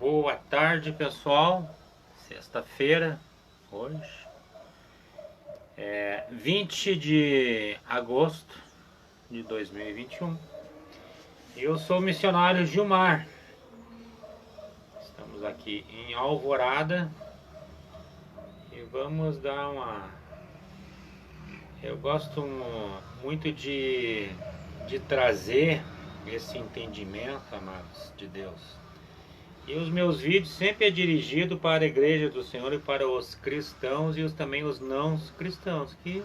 Boa tarde, pessoal. Sexta-feira, hoje, 20 de agosto de 2021. Eu sou o missionário Gilmar. Estamos aqui em Alvorada e vamos dar uma... Eu gosto muito de trazer esse entendimento, amados de Deus. E os meus vídeos sempre é dirigido para a igreja do Senhor e para os cristãos e também os não cristãos que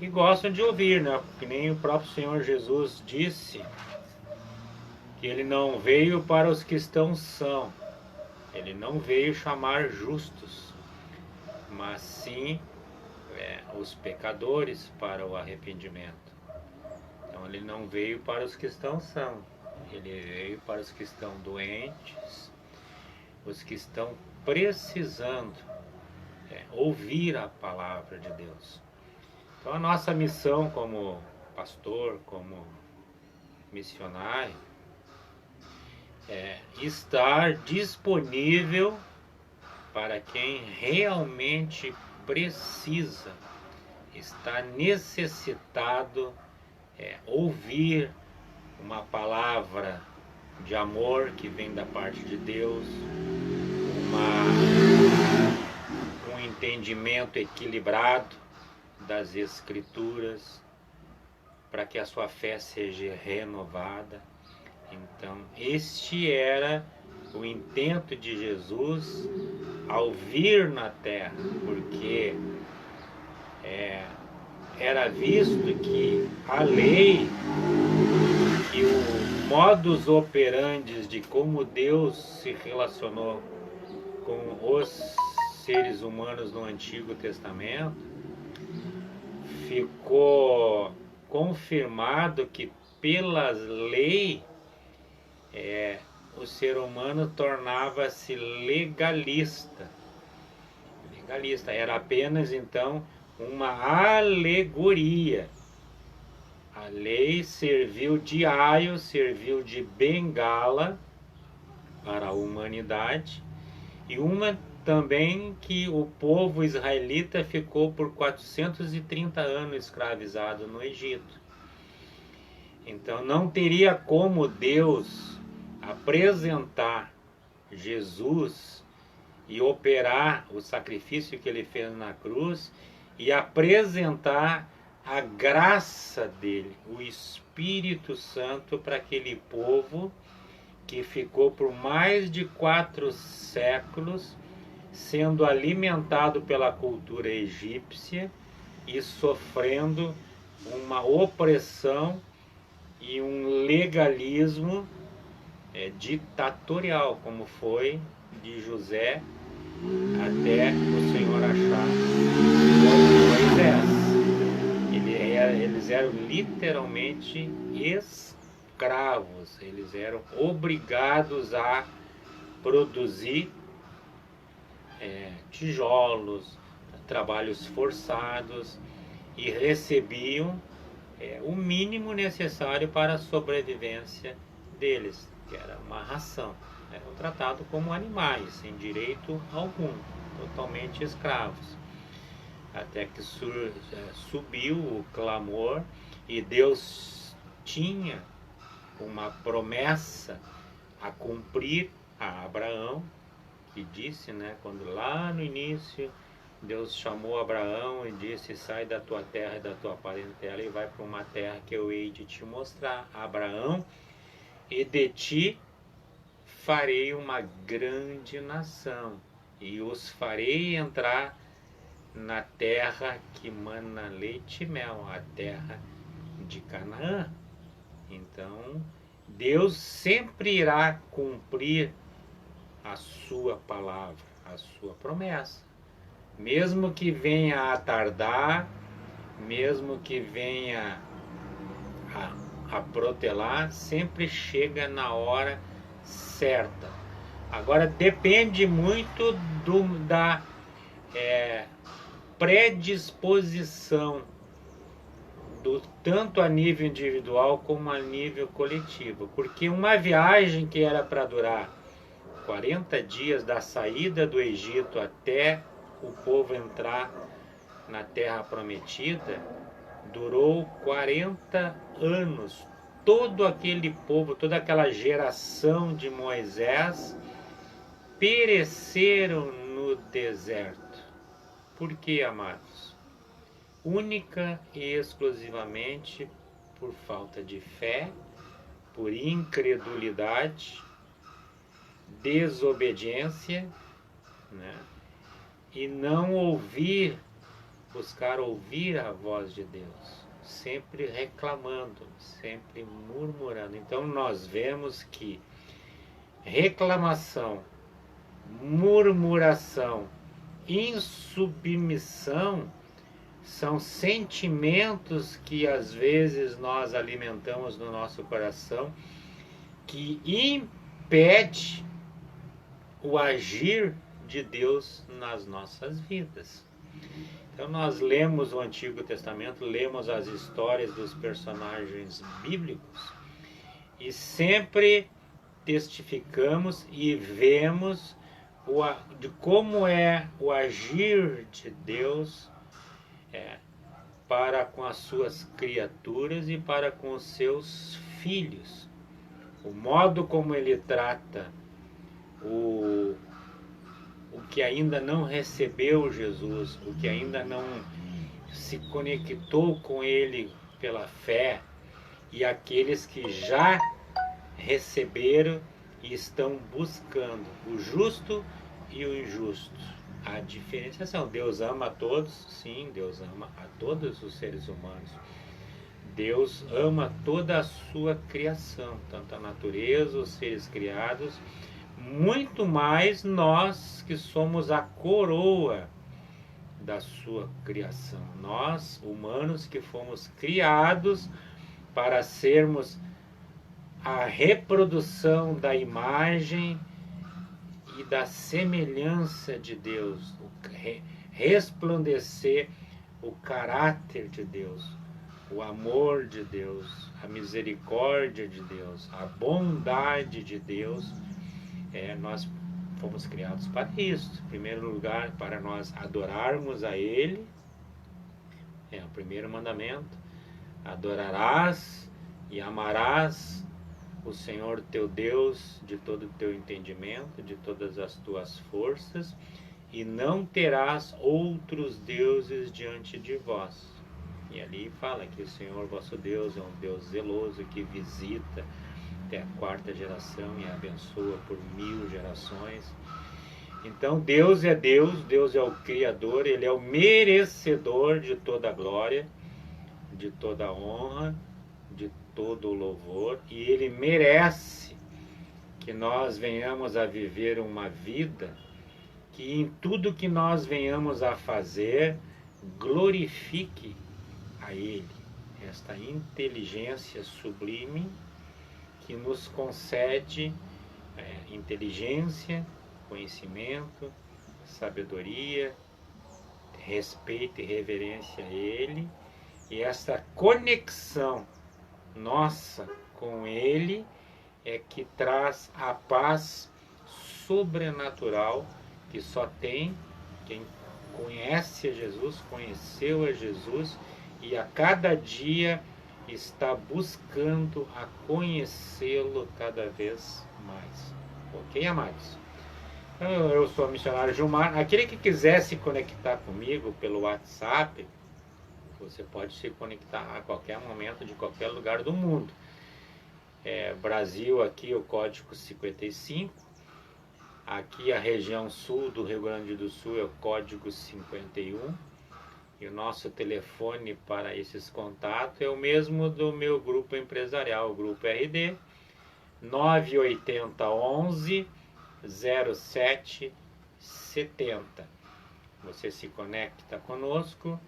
gostam de ouvir, né? Que nem o próprio Senhor Jesus disse que ele não veio para os que são, ele não veio chamar justos, mas sim os pecadores para o arrependimento. Então ele não veio para os que são, ele veio para os que estão doentes, os que estão precisando ouvir a palavra de Deus. Então a nossa missão como pastor, como missionário, é estar disponível para quem realmente precisa, está necessitado ouvir uma palavra de amor que vem da parte de Deus, um entendimento equilibrado das Escrituras, para que a sua fé seja renovada. Então, este era o intento de Jesus ao vir na terra, porque era visto que a lei e o modus operandi de como Deus se relacionou com os seres humanos no Antigo Testamento, ficou confirmado que pela lei o ser humano tornava-se legalista. Era apenas então uma alegoria. A lei serviu de aio, serviu de bengala para a humanidade, e uma também que o povo israelita ficou por 430 anos escravizado no Egito. Então não teria como Deus apresentar Jesus e operar o sacrifício que ele fez na cruz e apresentar a graça dele, o Espírito Santo, para aquele povo que ficou por mais de 4 séculos sendo alimentado pela cultura egípcia e sofrendo uma opressão e um legalismo ditatorial, como foi de José até o Senhor achar Moisés. Eles eram literalmente escravos, eles eram obrigados a produzir tijolos, trabalhos forçados, e recebiam o mínimo necessário para a sobrevivência deles, que era uma ração. Eram tratados como animais, sem direito algum, totalmente escravos. Até que subiu o clamor e Deus tinha uma promessa a cumprir a Abraão, que disse, quando lá no início Deus chamou Abraão e disse: sai da tua terra e da tua parentela e vai para uma terra que eu hei de te mostrar, Abraão, e de ti farei uma grande nação, e os farei entrar na terra que mana leite e mel, a terra de Canaã. Então Deus sempre irá cumprir a sua palavra, a sua promessa, mesmo que venha a tardar, mesmo que venha a protelar, sempre chega na hora certa. Agora depende muito da predisposição tanto a nível individual como a nível coletivo, porque uma viagem que era para durar 40 dias da saída do Egito até o povo entrar na terra prometida, durou 40 anos. Todo aquele povo, toda aquela geração de Moisés pereceram no deserto. Por quê, amados? Única e exclusivamente por falta de fé, por incredulidade, desobediência, né? E não buscar ouvir a voz de Deus, sempre reclamando, sempre murmurando. Então nós vemos que reclamação, murmuração, insubmissão são sentimentos que às vezes nós alimentamos no nosso coração, que impede o agir de Deus nas nossas vidas. Então nós lemos o Antigo Testamento, lemos as histórias dos personagens bíblicos e sempre testificamos e vemos de como é o agir de Deus para com as suas criaturas e para com os seus filhos. O modo como ele trata o que ainda não recebeu Jesus, o que ainda não se conectou com ele pela fé, e aqueles que já receberam e estão buscando o justo e o injusto. A diferenciação. Deus ama a todos, sim, Deus ama a todos os seres humanos. Deus ama toda a sua criação, tanto a natureza, os seres criados, muito mais nós que somos a coroa da sua criação. Nós, humanos, que fomos criados para sermos a reprodução da imagem e da semelhança de Deus, resplandecer o caráter de Deus, o amor de Deus, a misericórdia de Deus, a bondade de Deus. Nós fomos criados para isso. Em primeiro lugar, para nós adorarmos a Ele. É o primeiro mandamento. Adorarás e amarás o Senhor teu Deus de todo o teu entendimento, de todas as tuas forças, e não terás outros deuses diante de vós. E ali fala que o Senhor vosso Deus é um Deus zeloso, que visita até a 4ª geração e abençoa por 1000 gerações. Então Deus é Deus, Deus é o Criador, Ele é o merecedor de toda a glória, de toda a honra, de todo o louvor, e Ele merece que nós venhamos a viver uma vida que em tudo que nós venhamos a fazer glorifique a Ele, esta inteligência sublime que nos concede inteligência, conhecimento, sabedoria, respeito e reverência a Ele, e essa conexão nossa com Ele é que traz a paz sobrenatural que só tem quem conhece a Jesus, conheceu a Jesus e a cada dia está buscando a conhecê-lo cada vez mais. Ok, amados? Eu sou o missionário Gilmar. Aquele que quiser se conectar comigo pelo WhatsApp, você pode se conectar a qualquer momento, de qualquer lugar do mundo. Brasil, aqui o código 55. Aqui a região sul do Rio Grande do Sul é o código 51. E o nosso telefone para esses contatos é o mesmo do meu grupo empresarial, o Grupo RD, 980 11 07 70. Você se conecta conosco.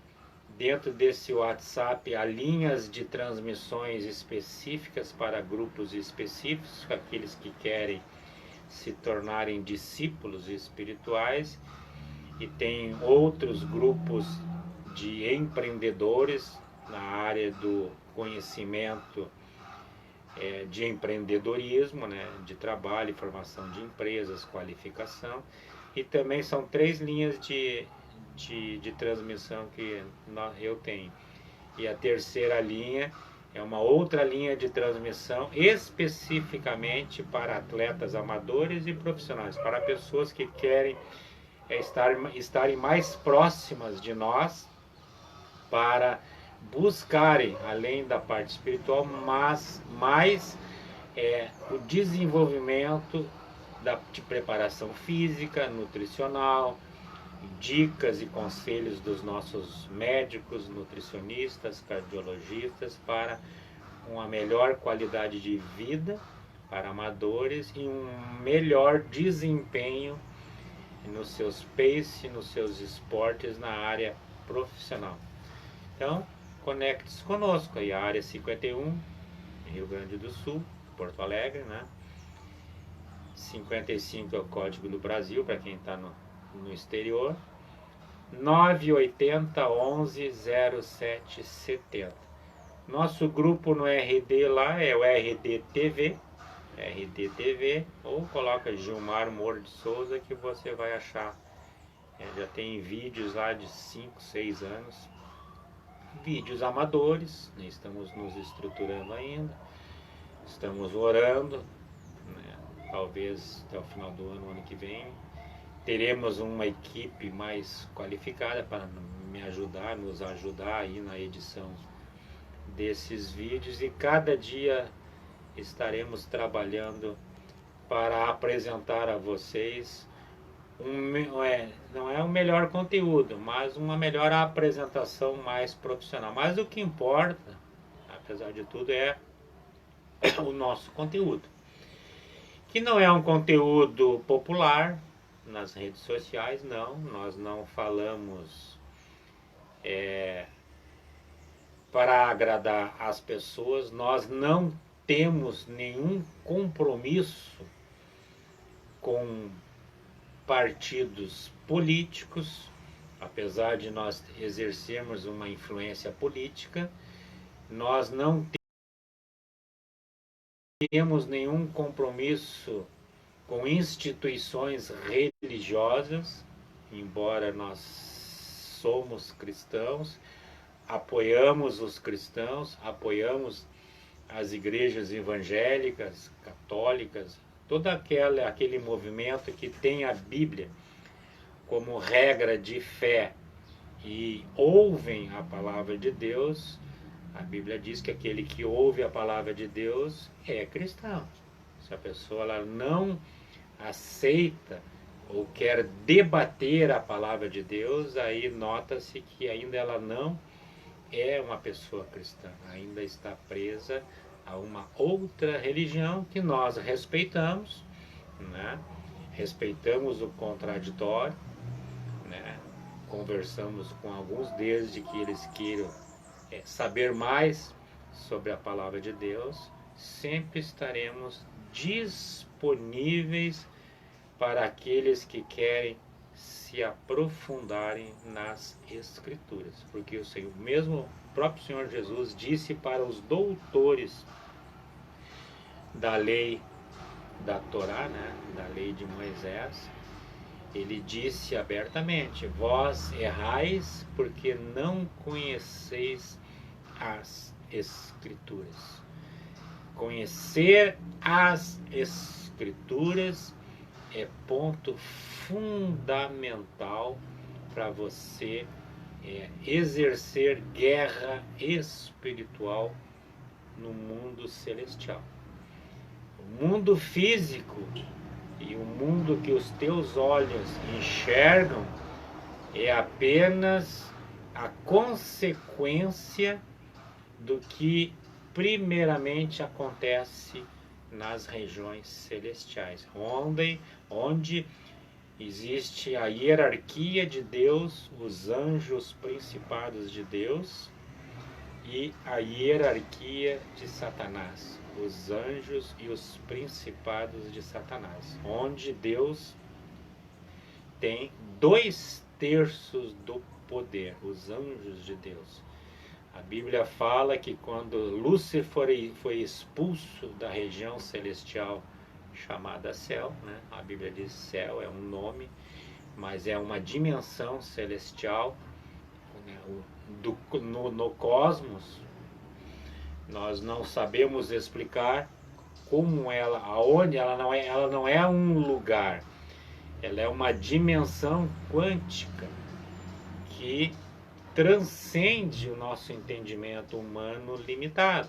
Dentro desse WhatsApp há linhas de transmissões específicas para grupos específicos, aqueles que querem se tornarem discípulos espirituais, e tem outros grupos de empreendedores na área do conhecimento de empreendedorismo, né, de trabalho, formação de empresas, qualificação. E também são 3 linhas de transmissão que eu tenho. E a terceira linha é uma outra linha de transmissão especificamente para atletas amadores e profissionais, para pessoas que querem estarem mais próximas de nós, para buscarem, além da parte espiritual, mas mais o desenvolvimento de preparação física, nutricional, dicas e conselhos dos nossos médicos, nutricionistas, cardiologistas, para uma melhor qualidade de vida para amadores e um melhor desempenho nos seus pace, nos seus esportes na área profissional. Então, conecte-se conosco aí, a área 51, Rio Grande do Sul, Porto Alegre, né? 55 é o código do Brasil, para quem está no exterior. 980 11 07 70. Nosso grupo no RD lá é o RD TV, ou coloca Gilmar Moro de Souza que você vai achar. Já tem vídeos lá de 5, 6 anos. Vídeos amadores, né? Estamos nos estruturando ainda, estamos orando, né? Talvez até o final do ano que vem, teremos uma equipe mais qualificada para nos ajudar aí na edição desses vídeos, e cada dia estaremos trabalhando para apresentar a vocês não é o melhor conteúdo, mas uma melhor apresentação mais profissional. Mas o que importa, apesar de tudo, é o nosso conteúdo, que não é um conteúdo popular nas redes sociais, não. Nós não falamos para agradar as pessoas, nós não temos nenhum compromisso com partidos políticos, apesar de nós exercermos uma influência política, nós não temos nenhum compromisso com instituições religiosas, embora nós somos cristãos, apoiamos os cristãos, apoiamos as igrejas evangélicas, católicas, todo aquele movimento que tem a Bíblia como regra de fé e ouvem a palavra de Deus. A Bíblia diz que aquele que ouve a palavra de Deus é cristão. Se a pessoa ela não aceita ou quer debater a palavra de Deus, aí nota-se que ainda ela não é uma pessoa cristã, ainda está presa a uma outra religião que nós respeitamos, né? Respeitamos o contraditório, né? Conversamos com alguns desde que eles queiram saber mais sobre a palavra de Deus. Sempre estaremos disponíveis para aqueles que querem se aprofundarem nas Escrituras, porque o Senhor, mesmo o próprio Senhor Jesus disse para os doutores da lei da Torá, né, da lei de Moisés, ele disse abertamente: vós errais porque não conheceis as Escrituras. Conhecer as Escrituras é ponto fundamental para você exercer guerra espiritual no mundo celestial. O mundo físico e o mundo que os teus olhos enxergam é apenas a consequência do que primeiramente acontece nas regiões celestiais, onde existe a hierarquia de Deus, os anjos principados de Deus, e a hierarquia de Satanás, os anjos e os principados de Satanás, onde Deus tem 2/3 do poder, os anjos de Deus. A Bíblia fala que quando Lúcifer foi expulso da região celestial chamada céu, né? A Bíblia diz céu é um nome, mas é uma dimensão celestial, né? No cosmos. Nós não sabemos explicar como ela, aonde ela não é um lugar, ela é uma dimensão quântica que transcende o nosso entendimento humano limitado.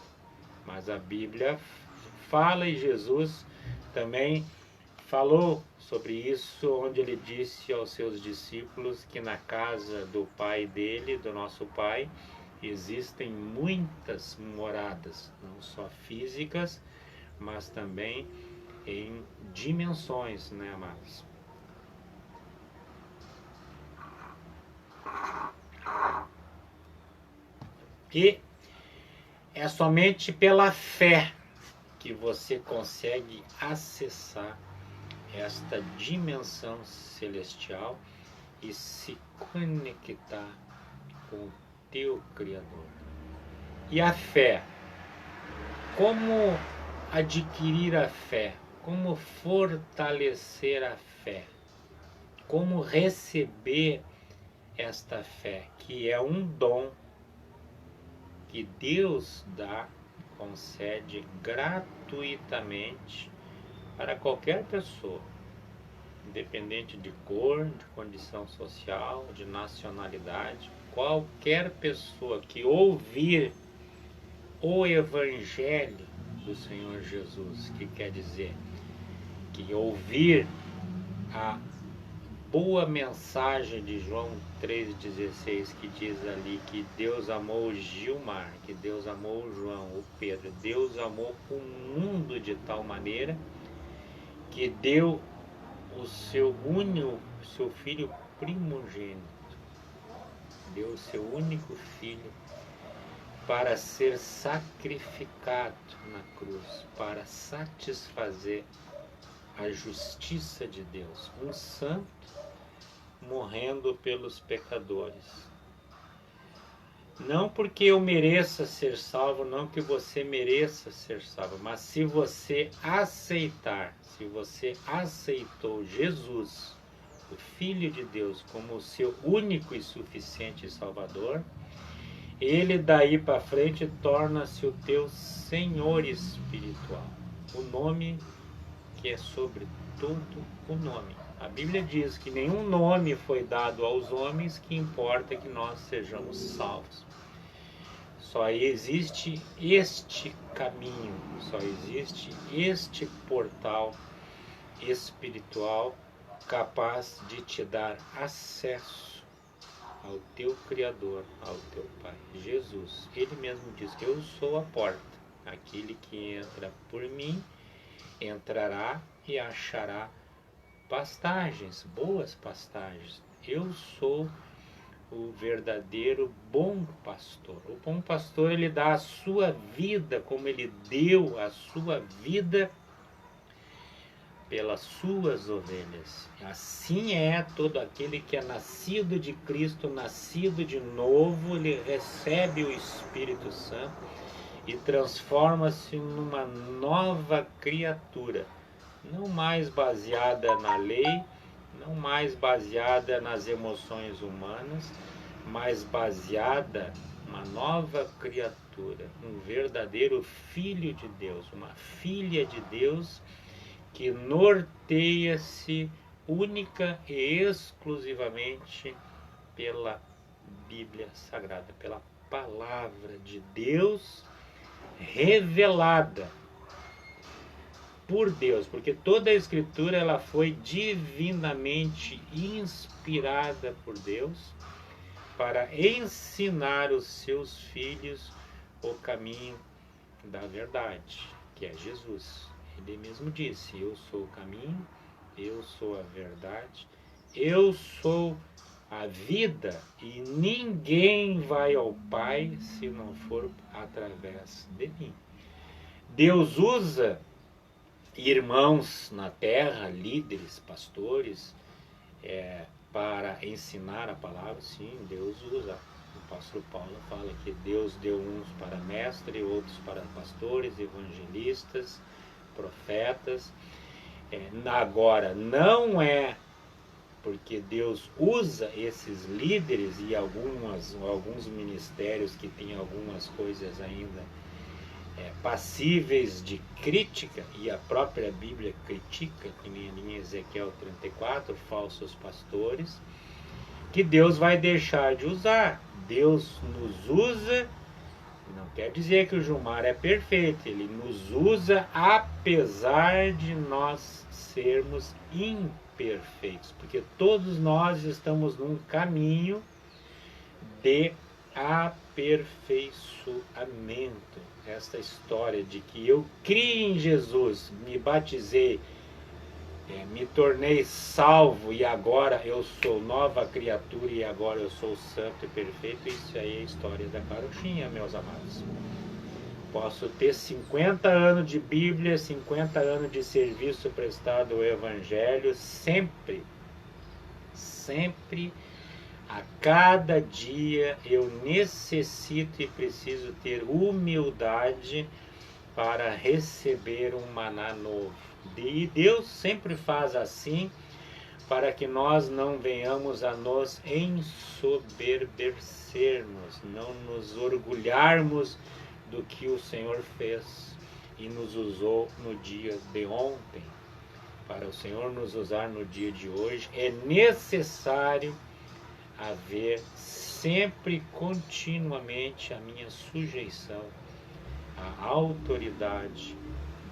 Mas a Bíblia fala, e Jesus também falou sobre isso, onde ele disse aos seus discípulos que na casa do Pai dele, do nosso Pai, existem muitas moradas, não só físicas, mas também em dimensões, né, amados? E é somente pela fé que você consegue acessar esta dimensão celestial e se conectar com o teu Criador. E a fé? Como adquirir a fé? Como fortalecer a fé? Como receber esta fé, que é um dom que Deus dá, concede gratuitamente para qualquer pessoa, independente de cor, de condição social, de nacionalidade. Qualquer pessoa que ouvir o Evangelho do Senhor Jesus, que quer dizer que ouvir a boa mensagem de João 3,16, que diz ali que Deus amou o Gilmar, que Deus amou o João, o Pedro, Deus amou o mundo de tal maneira que deu o seu filho primogênito, deu o seu único filho para ser sacrificado na cruz, para satisfazer a justiça de Deus, um santo morrendo pelos pecadores. Não porque eu mereça ser salvo, não que você mereça ser salvo, mas se você aceitar, se você aceitou Jesus, o Filho de Deus, como o seu único e suficiente Salvador, ele daí para frente torna-se o teu Senhor espiritual, o nome que é sobre todo o nome. A Bíblia diz que nenhum nome foi dado aos homens que importa que nós sejamos salvos. Só existe este caminho, só existe este portal espiritual capaz de te dar acesso ao teu Criador, ao teu Pai, Jesus. Ele mesmo diz: eu sou a porta, aquele que entra por mim entrará e achará pastagens, boas pastagens. Eu sou o verdadeiro bom pastor. O bom pastor, ele dá a sua vida, como ele deu a sua vida pelas suas ovelhas. Assim é todo aquele que é nascido de Cristo, nascido de novo, ele recebe o Espírito Santo e transforma-se numa nova criatura, não mais baseada na lei, não mais baseada nas emoções humanas, mas baseada uma nova criatura, um verdadeiro filho de Deus, uma filha de Deus que norteia-se única e exclusivamente pela Bíblia Sagrada, pela palavra de Deus revelada por Deus, porque toda a Escritura ela foi divinamente inspirada por Deus para ensinar os seus filhos o caminho da verdade, que é Jesus. Ele mesmo disse: eu sou o caminho, eu sou a verdade, eu sou a vida, e ninguém vai ao Pai se não for através de mim. Deus usa irmãos na terra, líderes, pastores, para ensinar a palavra. Sim, Deus usa. O apóstolo Paulo fala que Deus deu uns para mestre, outros para pastores, evangelistas, profetas. Agora, não é porque Deus usa esses líderes e alguns ministérios que têm algumas coisas ainda passíveis de crítica, e a própria Bíblia critica, que nem em Ezequiel 34, falsos pastores, que Deus vai deixar de usar. Deus nos usa, não quer dizer que o Gilmar é perfeito, ele nos usa apesar de nós sermos imperfeitos, porque todos nós estamos num caminho de aperfeiçoamento. Esta história de que eu criei em Jesus, me batizei, me tornei salvo e agora eu sou nova criatura e agora eu sou santo e perfeito, isso aí é a história da carochinha, meus amados. Posso ter 50 anos de Bíblia, 50 anos de serviço prestado ao Evangelho, sempre, a cada dia eu necessito e preciso ter humildade para receber um maná novo. E Deus sempre faz assim, para que nós não venhamos a nos ensoberbecermos, não nos orgulharmos do que o Senhor fez e nos usou no dia de ontem. Para o Senhor nos usar no dia de hoje, é necessário haver sempre, continuamente, a minha sujeição à autoridade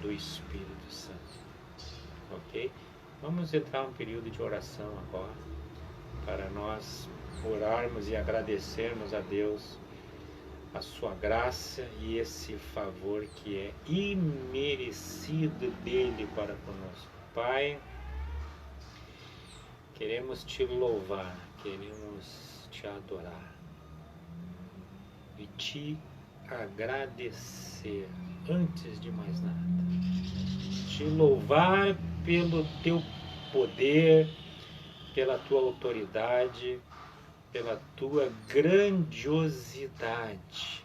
do Espírito Santo. Ok? Vamos entrar num período de oração agora, para nós orarmos e agradecermos a Deus a sua graça e esse favor que é imerecido dele para conosco. Pai, queremos te louvar, queremos te adorar e te agradecer antes de mais nada. Te louvar pelo teu poder, pela tua autoridade, pela tua grandiosidade,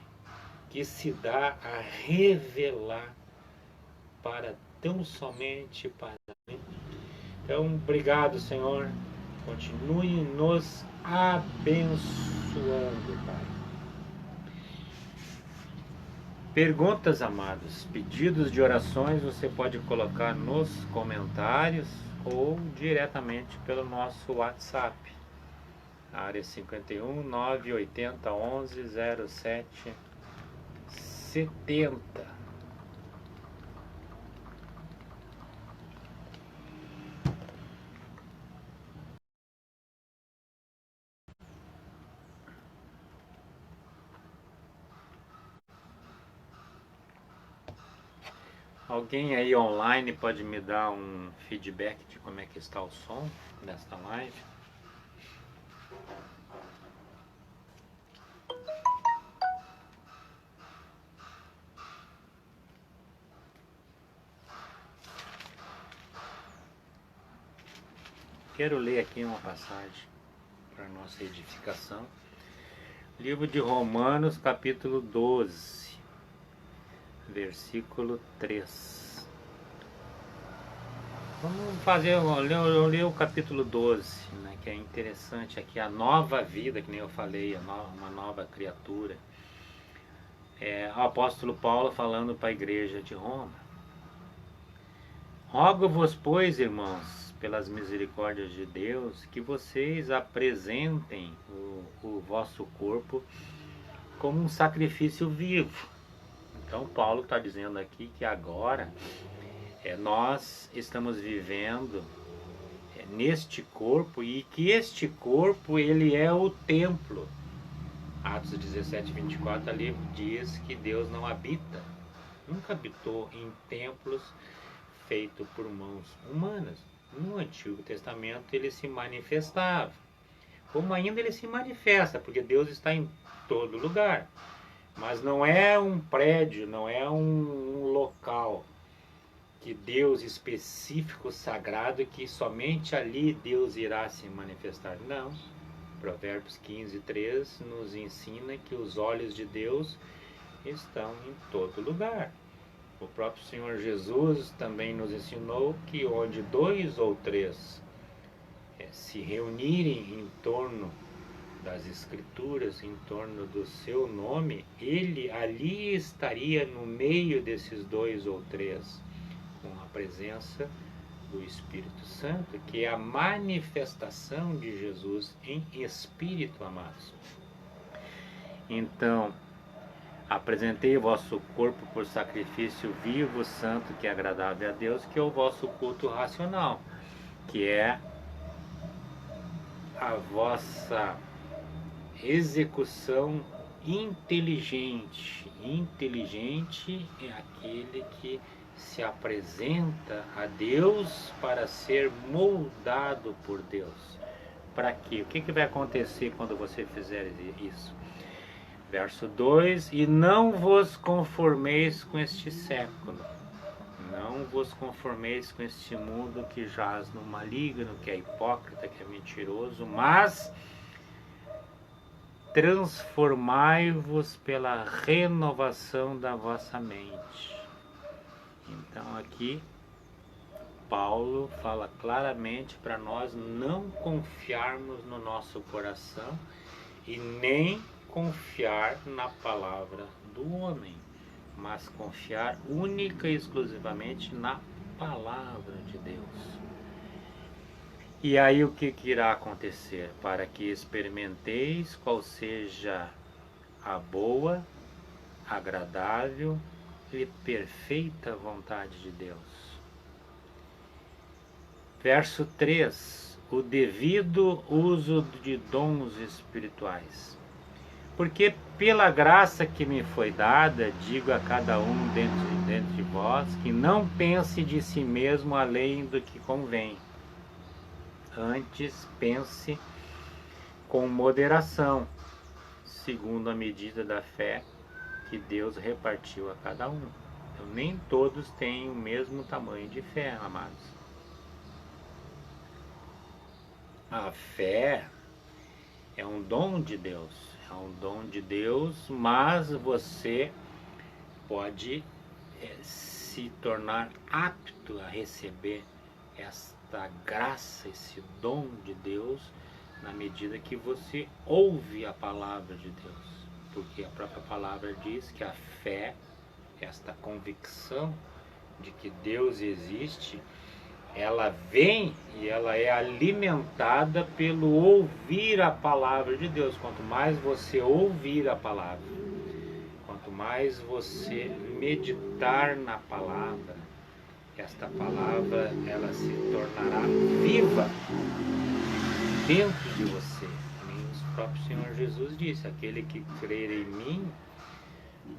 que se dá a revelar para tão somente para mim. Então, obrigado, Senhor. Continue nos abençoando, Pai. Perguntas, amados, pedidos de orações você pode colocar nos comentários ou diretamente pelo nosso WhatsApp. Área 51 980 11 07 70. Alguém aí online pode me dar um feedback de como é que está o som desta live? Quero ler aqui uma passagem para nossa edificação. Livro de Romanos, capítulo 12, versículo 3. Vamos fazer, eu li o capítulo 12, né, que é interessante aqui, a nova vida, que nem eu falei, uma nova criatura. O apóstolo Paulo falando para a igreja de Roma. Rogo-vos, pois, irmãos, pelas misericórdias de Deus, que vocês apresentem o vosso corpo como um sacrifício vivo. Então Paulo está dizendo aqui que agora nós estamos vivendo neste corpo e que este corpo ele é o templo. Atos 17, 24 ali diz que Deus não habita, nunca habitou em templos feitos por mãos humanas. No Antigo Testamento ele se manifestava, como ainda ele se manifesta, porque Deus está em todo lugar. Mas não é um prédio, não é um local que Deus específico, sagrado, que somente ali Deus irá se manifestar. Não. Provérbios 15:3 nos ensina que os olhos de Deus estão em todo lugar. O próprio Senhor Jesus também nos ensinou que onde 2 ou 3 se reunirem em torno das Escrituras, em torno do seu nome, Ele ali estaria no meio desses 2 ou 3, com a presença do Espírito Santo, que é a manifestação de Jesus em Espírito, amados. Então, apresentei o vosso corpo por sacrifício vivo, santo, que é agradável a Deus, que é o vosso culto racional, que é a vossa execução inteligente. Inteligente é aquele que se apresenta a Deus para ser moldado por Deus. Para quê? O que vai acontecer quando você fizer isso? Verso 2: e não vos conformeis com este século. Não vos conformeis com este mundo que jaz no maligno, que é hipócrita, que é mentiroso, mas transformai-vos pela renovação da vossa mente. Então aqui Paulo fala claramente para nós não confiarmos no nosso coração e nem confiar na palavra do homem, mas confiar única e exclusivamente na palavra de Deus. E aí o que irá acontecer? Para que experimenteis qual seja a boa, agradável e perfeita vontade de Deus. Verso 3: o devido uso de dons espirituais. Porque pela graça que me foi dada, digo a cada um dentro de vós, que não pense de si mesmo além do que convém. Antes pense com moderação, segundo a medida da fé que Deus repartiu a cada um. Então, nem todos têm o mesmo tamanho de fé, amados. A fé é um dom de Deus, mas você pode se tornar apto a receber esta graça, esse dom de Deus, na medida que você ouve a palavra de Deus. Porque a própria palavra diz que a fé, esta convicção de que Deus existe, ela vem e ela é alimentada pelo ouvir a palavra de Deus. Quanto mais você ouvir a palavra, quanto mais você meditar na palavra, esta palavra ela se tornará viva dentro de você. O próprio Senhor Jesus disse: aquele que crer em mim,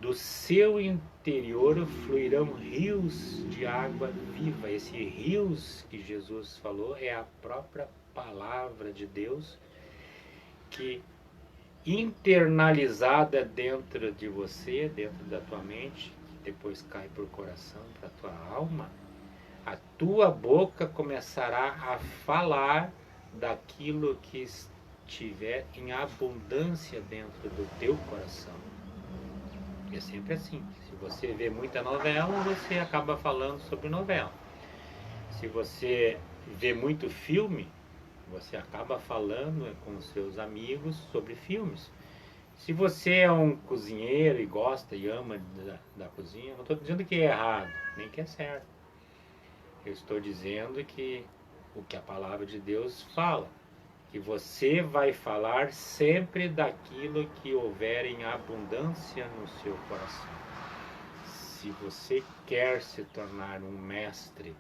do seu interior fluirão rios de água viva. Esse rios que Jesus falou é a própria palavra de Deus, que internalizada dentro de você, dentro da tua mente, que depois cai para o coração, para a tua alma, a tua boca começará a falar daquilo que estiver em abundância dentro do teu coração. É sempre assim. Se você vê muita novela, você acaba falando sobre novela. Se você vê muito filme, você acaba falando com os seus amigos sobre filmes. Se você é um cozinheiro e gosta e ama da cozinha, não estou dizendo que é errado, nem que é certo. Eu estou dizendo que o que a palavra de Deus fala, que você vai falar sempre daquilo que houver em abundância no seu coração. Se você quer se tornar um mestre,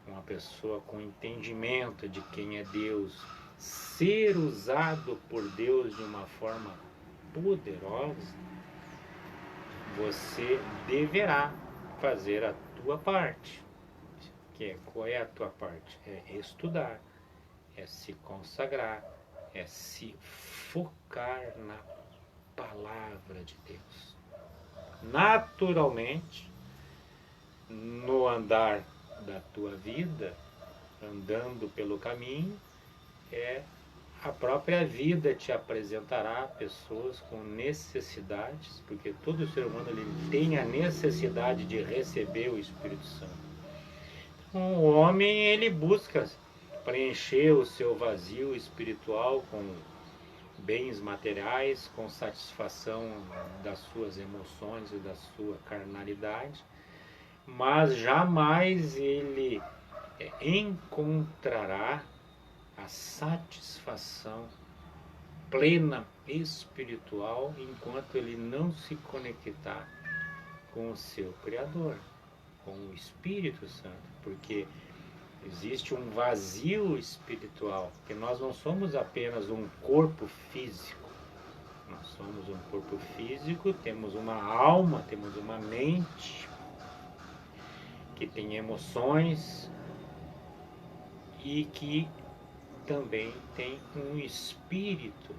uma pessoa com entendimento de quem é Deus, ser usado por Deus de uma forma poderosa, você deverá fazer a tua parte. Qual é a tua parte? É estudar, é se consagrar, é se focar na palavra de Deus. Naturalmente, no andar da tua vida, andando pelo caminho, é a própria vida te apresentará pessoas com necessidades, porque todo ser humano ele tem a necessidade de receber o Espírito Santo. Então, o homem ele busca preencher o seu vazio espiritual com bens materiais, com satisfação das suas emoções e da sua carnalidade, mas jamais ele encontrará a satisfação plena espiritual enquanto ele não se conectar com o seu Criador, com o Espírito Santo, porque existe um vazio espiritual, que nós não somos apenas um corpo físico, nós somos um corpo físico, temos uma alma, temos uma mente que tem emoções e que também tem um espírito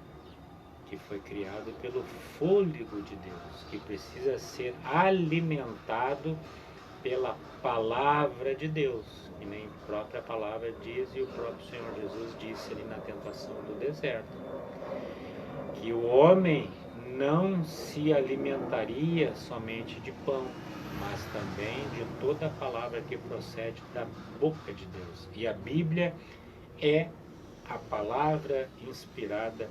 que foi criado pelo fôlego de Deus, que precisa ser alimentado pela palavra de Deus, que nem a própria palavra diz, e o próprio Senhor Jesus disse ali na tentação do deserto, que o homem não se alimentaria somente de pão, mas também de toda a palavra que procede da boca de Deus. E a Bíblia é a palavra inspirada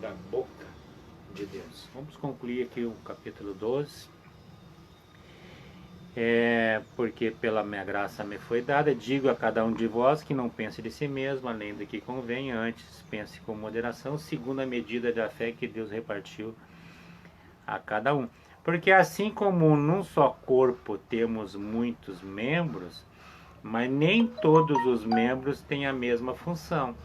da boca de Deus. Vamos concluir aqui o capítulo 12. Porque pela minha graça me foi dada, digo a cada um de vós que não pense de si mesmo, além do que convém, antes pense com moderação, segundo a medida da fé que Deus repartiu a cada um. Porque assim como num só corpo temos muitos membros, mas nem todos os membros têm a mesma função.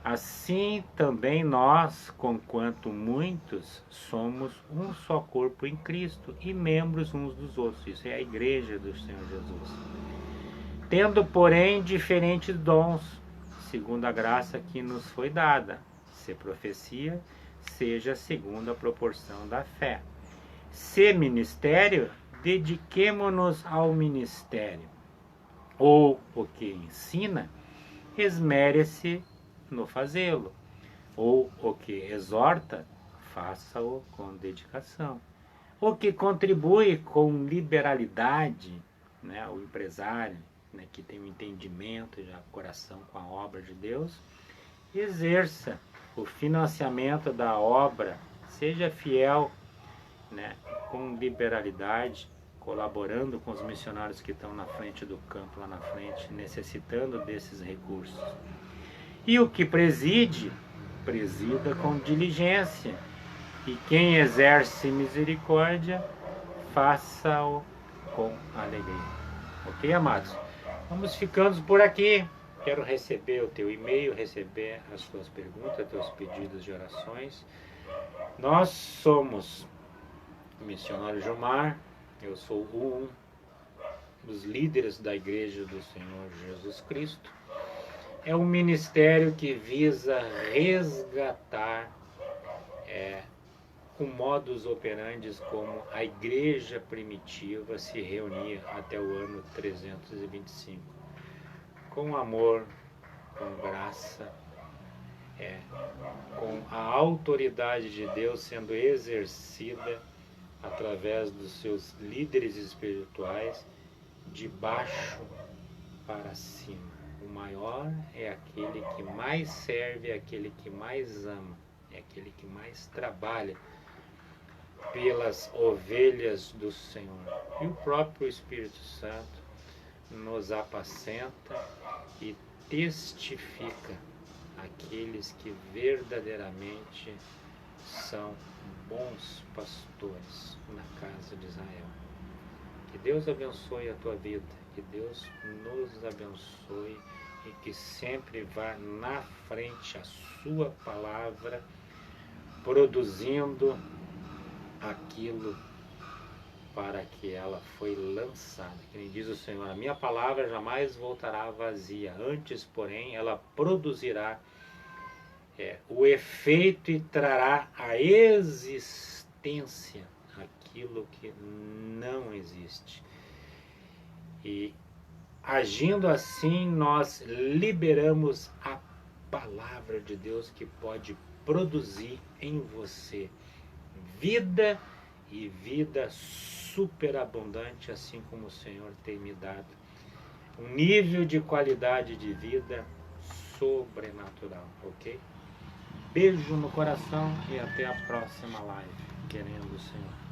Assim também nós, conquanto muitos, somos um só corpo em Cristo e membros uns dos outros. Isso é a igreja do Senhor Jesus. Tendo, porém, diferentes dons, segundo a graça que nos foi dada. Se profecia, seja segundo a proporção da fé. Se ministério, dediquemo-nos ao ministério. Ou o que ensina, esmere-se no fazê-lo, ou o que exorta, faça-o com dedicação. O que contribui com liberalidade, né, o empresário, né, que tem um entendimento, já coração com a obra de Deus, exerça o financiamento da obra, seja fiel, né, com liberalidade, colaborando com os missionários que estão na frente do campo, lá na frente, necessitando desses recursos. E o que preside, presida com diligência. E quem exerce misericórdia, faça-o com alegria. Ok, amados? Vamos ficando por aqui. Quero receber o teu e-mail, receber as tuas perguntas, teus pedidos de orações. Nós somos o missionário Gilmar, eu sou um dos líderes da Igreja do Senhor Jesus Cristo. É um ministério que visa resgatar o modus operandi como a igreja primitiva se reunia até o ano 325. Com amor, com graça, com a autoridade de Deus sendo exercida através dos seus líderes espirituais, de baixo para cima. O maior é aquele que mais serve, é aquele que mais ama, é aquele que mais trabalha pelas ovelhas do Senhor. E o próprio Espírito Santo nos apacenta e testifica aqueles que verdadeiramente são bons pastores na casa de Israel. Que Deus abençoe a tua vida, que Deus nos abençoe e que sempre vá na frente a sua palavra, produzindo aquilo para que ela foi lançada. Que nem diz o Senhor, a minha palavra jamais voltará vazia, antes, porém, ela produzirá o efeito e trará a existência aquilo que não existe. E agindo assim, nós liberamos a palavra de Deus que pode produzir em você vida e vida superabundante, assim como o Senhor tem me dado. Um nível de qualidade de vida sobrenatural, ok? Beijo no coração e até a próxima live, querendo o Senhor.